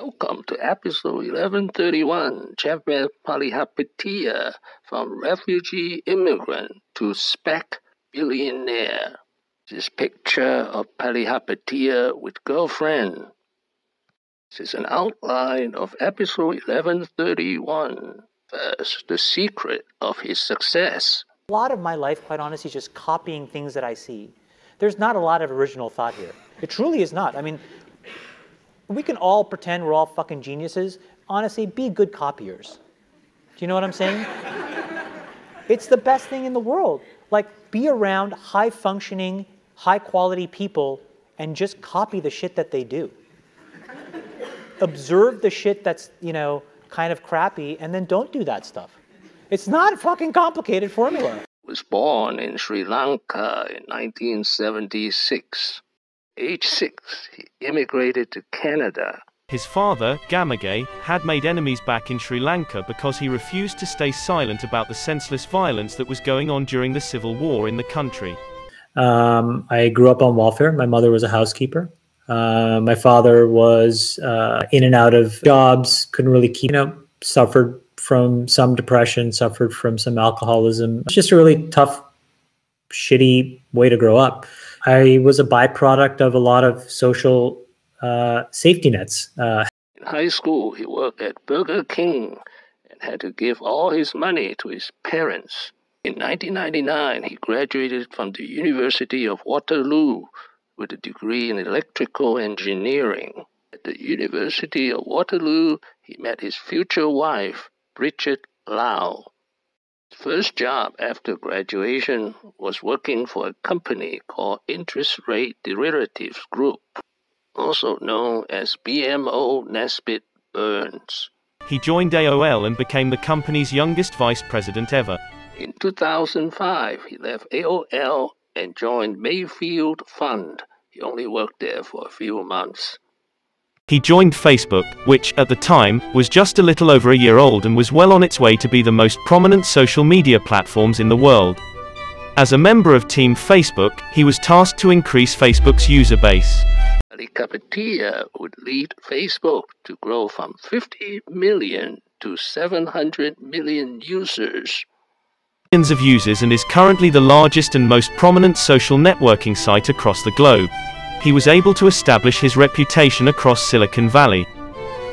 Welcome to episode 1131, Chamath Palihapitiya, from Refugee, Immigrant to SPACS Billionaire. This picture of Palihapitiya with girlfriend. This is an outline of episode 1131. First, the secret of his success. A lot of my life, quite honestly, is just copying things that I see. There's not a lot of original thought here. It truly is not. I mean, we can all pretend we're all fucking geniuses. Honestly, be good copiers. Do you know what I'm saying? It's the best thing in the world. Like, be around high-functioning, high-quality people and just copy the shit that they do. Observe the shit that's, kind of crappy, and then don't do that stuff. It's not a fucking complicated formula. He was born in Sri Lanka in 1976. Age 6, he immigrated to Canada. His father, Gamage, had made enemies back in Sri Lanka because he refused to stay silent about the senseless violence that was going on during the civil war in the country. I grew up on welfare. My mother was a housekeeper. My father was in and out of jobs, couldn't really keep, suffered from some depression, suffered from some alcoholism. It's just a really tough, shitty way to grow up. I was a byproduct of a lot of social safety nets. In high school, he worked at Burger King and had to give all his money to his parents. In 1999, he graduated from the University of Waterloo with a degree in electrical engineering. At the University of Waterloo, he met his future wife, Richard Lau. His first job after graduation was working for a company called Interest Rate Derivatives Group, also known as BMO Nesbitt Burns. He joined AOL and became the company's youngest vice president ever. In 2005, he left AOL and joined Mayfield Fund. He only worked there for a few months. He joined Facebook, which, at the time, was just a little over a year old and was well on its way to be the most prominent social media platforms in the world. As a member of Team Facebook, he was tasked to increase Facebook's user base. Palihapitiya would lead Facebook to grow from 50 million to 700 million users. Millions of users, and is currently the largest and most prominent social networking site across the globe. He was able to establish his reputation across Silicon Valley.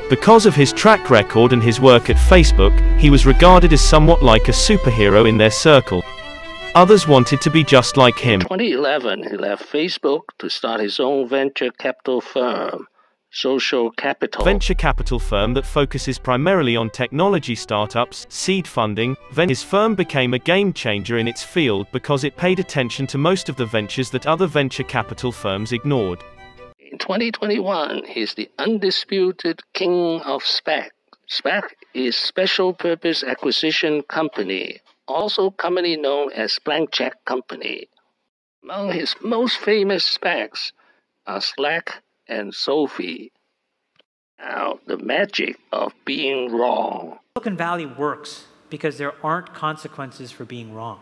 Because of his track record and his work at Facebook, he was regarded as somewhat like a superhero in their circle. Others wanted to be just like him. In 2011, he left Facebook to start his own venture capital firm, Social Capital. Venture capital firm that focuses primarily on technology startups, seed funding. His firm became a game changer in its field because it paid attention to most of the ventures that other venture capital firms ignored. In 2021, he's the undisputed king of SPAC. SPAC is Special Purpose Acquisition Company, also commonly known as Blank Check Company. Among his most famous SPACs are Slack and Sophie. Now, the magic of being wrong. Silicon Valley works because there aren't consequences for being wrong.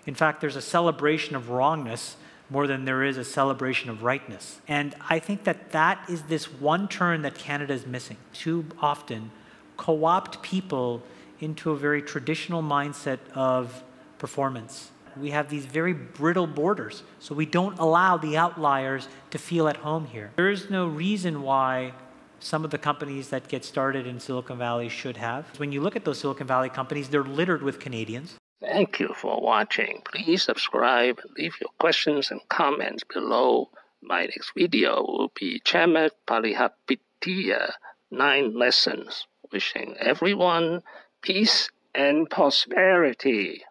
In fact, there's a celebration of wrongness more than there is a celebration of rightness. And I think that that is this one turn that Canada is missing. Too often, co-opt people into a very traditional mindset of performance. We have these very brittle borders, so we don't allow the outliers to feel at home here. There is no reason why some of the companies that get started in Silicon Valley should have. When you look at those Silicon Valley companies, they're littered with Canadians. Thank you for watching. Please subscribe and leave your questions and comments below. My next video will be Chamath Palihapitiya 9 lessons. Wishing everyone peace and prosperity.